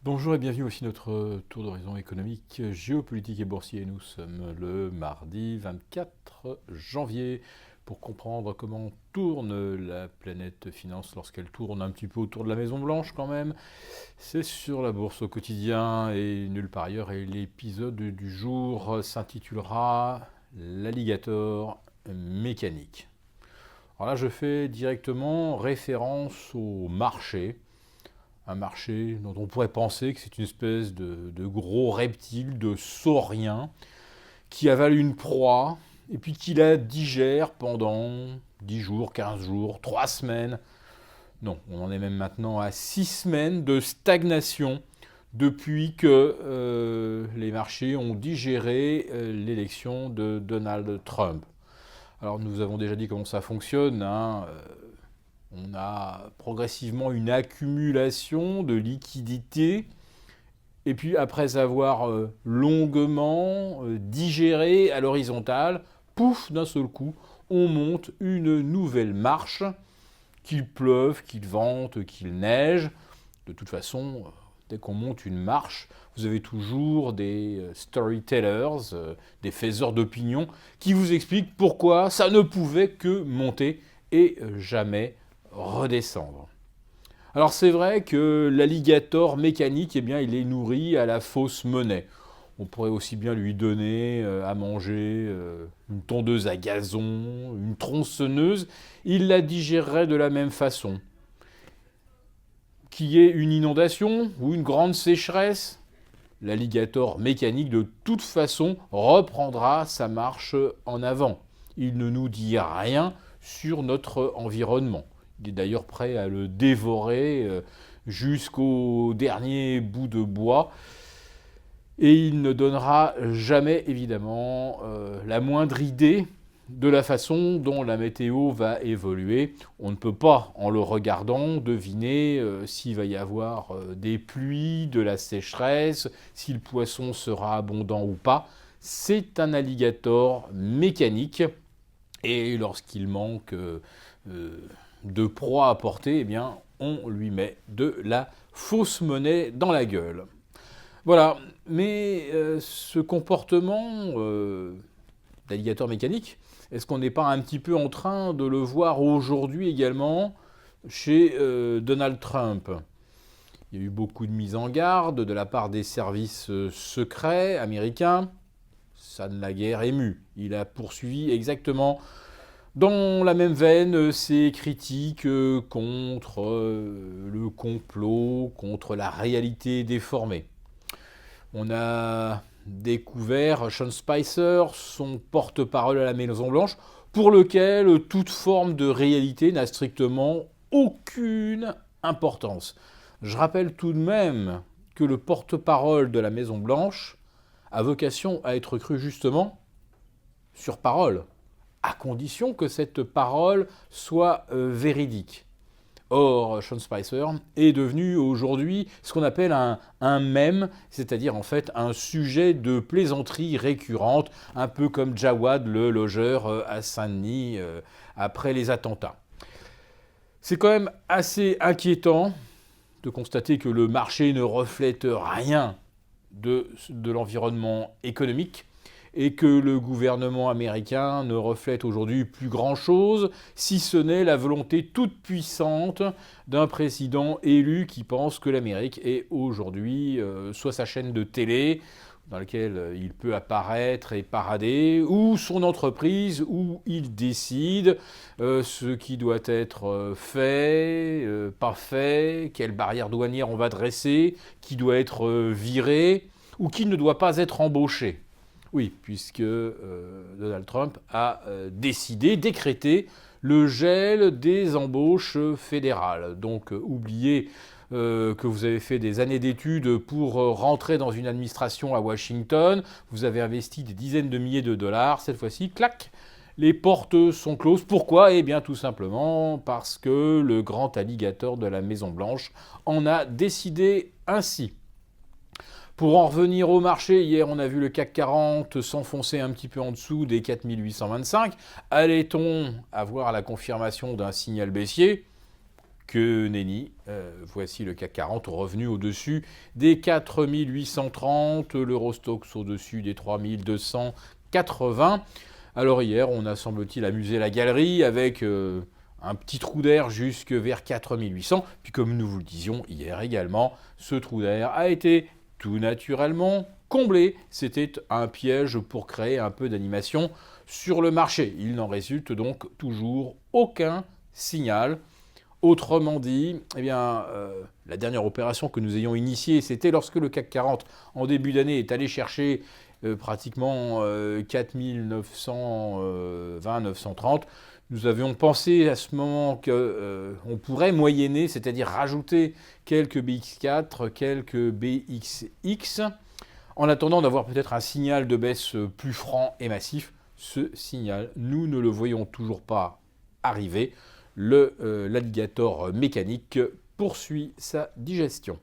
Bonjour et bienvenue aussi notre tour d'horizon économique, géopolitique et boursier. Nous sommes le mardi 24 janvier pour comprendre comment tourne la planète finance lorsqu'elle tourne un petit peu autour de la Maison Blanche quand même. C'est sur la bourse au quotidien et nulle part ailleurs. Et l'épisode du jour s'intitulera L'alligator mécanique. Alors là, je fais directement référence au marché. Un marché dont on pourrait penser que c'est une espèce de gros reptile, de saurien, qui avale une proie et puis qui la digère pendant 10 jours, 15 jours, 3 semaines. Non, on en est même maintenant à 6 semaines de stagnation depuis que les marchés ont digéré l'élection de Donald Trump. Alors nous avons déjà dit comment ça fonctionne, hein. On a progressivement une accumulation de liquidités. Et puis après avoir longuement digéré à l'horizontale, pouf, d'un seul coup, on monte une nouvelle marche, qu'il pleuve, qu'il vente, qu'il neige. De toute façon, dès qu'on monte une marche, vous avez toujours des storytellers, des faiseurs d'opinion, qui vous expliquent pourquoi ça ne pouvait que monter et jamais redescendre. Alors c'est vrai que l'alligator mécanique, eh bien, il est nourri à la fausse monnaie. On pourrait aussi bien lui donner à manger une tondeuse à gazon, une tronçonneuse, il la digérerait de la même façon. Qu'il y ait une inondation ou une grande sécheresse, l'alligator mécanique de toute façon reprendra sa marche en avant. Il ne nous dit rien sur notre environnement. Il est d'ailleurs prêt à le dévorer jusqu'au dernier bout de bois. Et il ne donnera jamais, évidemment, la moindre idée de la façon dont la météo va évoluer. On ne peut pas, en le regardant, deviner s'il va y avoir des pluies, de la sécheresse, si le poisson sera abondant ou pas. C'est un alligator mécanique. Et lorsqu'il manque de proie à porter, eh bien, on lui met de la fausse monnaie dans la gueule. Voilà, mais ce comportement d'alligator mécanique, est-ce qu'on n'est pas un petit peu en train de le voir aujourd'hui également chez Donald Trump? Il y a eu beaucoup de mises en garde de la part des services secrets américains. Ça ne l'a guère ému. Il a poursuivi exactement dans la même veine ses critiques contre le complot, contre la réalité déformée. On a découvert Sean Spicer, son porte-parole à la Maison-Blanche, pour lequel toute forme de réalité n'a strictement aucune importance. Je rappelle tout de même que le porte-parole de la Maison-Blanche a vocation à être cru justement sur parole, à condition que cette parole soit véridique. Or, Sean Spicer est devenu aujourd'hui ce qu'on appelle un mème, c'est-à-dire en fait un sujet de plaisanterie récurrente, un peu comme Jawad, le logeur à Saint-Denis après les attentats. C'est quand même assez inquiétant de constater que le marché ne reflète rien de l'environnement économique et que le gouvernement américain ne reflète aujourd'hui plus grand-chose, si ce n'est la volonté toute puissante d'un président élu qui pense que l'Amérique est aujourd'hui soit sa chaîne de télé, dans laquelle il peut apparaître et parader, ou son entreprise où il décide ce qui doit être fait, pas fait, quelle barrière douanière on va dresser, qui doit être viré, ou qui ne doit pas être embauché. Oui, puisque Donald Trump a décrété le gel des embauches fédérales. Donc oubliez que vous avez fait des années d'études pour rentrer dans une administration à Washington, vous avez investi des dizaines de milliers de dollars, cette fois-ci, clac, les portes sont closes. Pourquoi? Eh bien tout simplement parce que le grand alligator de la Maison-Blanche en a décidé ainsi. Pour en revenir au marché, hier on a vu le CAC 40 s'enfoncer un petit peu en dessous des 4825. Allait-on avoir la confirmation d'un signal baissier? que nenni. Voici le CAC 40 revenu au-dessus des 4830, l'Eurostoxx au-dessus des 3280. Alors hier, on a semble-t-il amusé la galerie avec un petit trou d'air jusque vers 4800. Puis comme nous vous le disions hier également, ce trou d'air a été tout naturellement comblé. C'était un piège pour créer un peu d'animation sur le marché. Il n'en résulte donc toujours aucun signal. Autrement dit, eh bien, la dernière opération que nous ayons initiée, c'était lorsque le CAC 40, en début d'année, est allé chercher pratiquement 4920-930. Nous avions pensé à ce moment qu'on pourrait moyenner, c'est-à-dire rajouter quelques BX4, quelques BXX, en attendant d'avoir peut-être un signal de baisse plus franc et massif. Ce signal, nous ne le voyons toujours pas arriver. L'alligator mécanique poursuit sa digestion.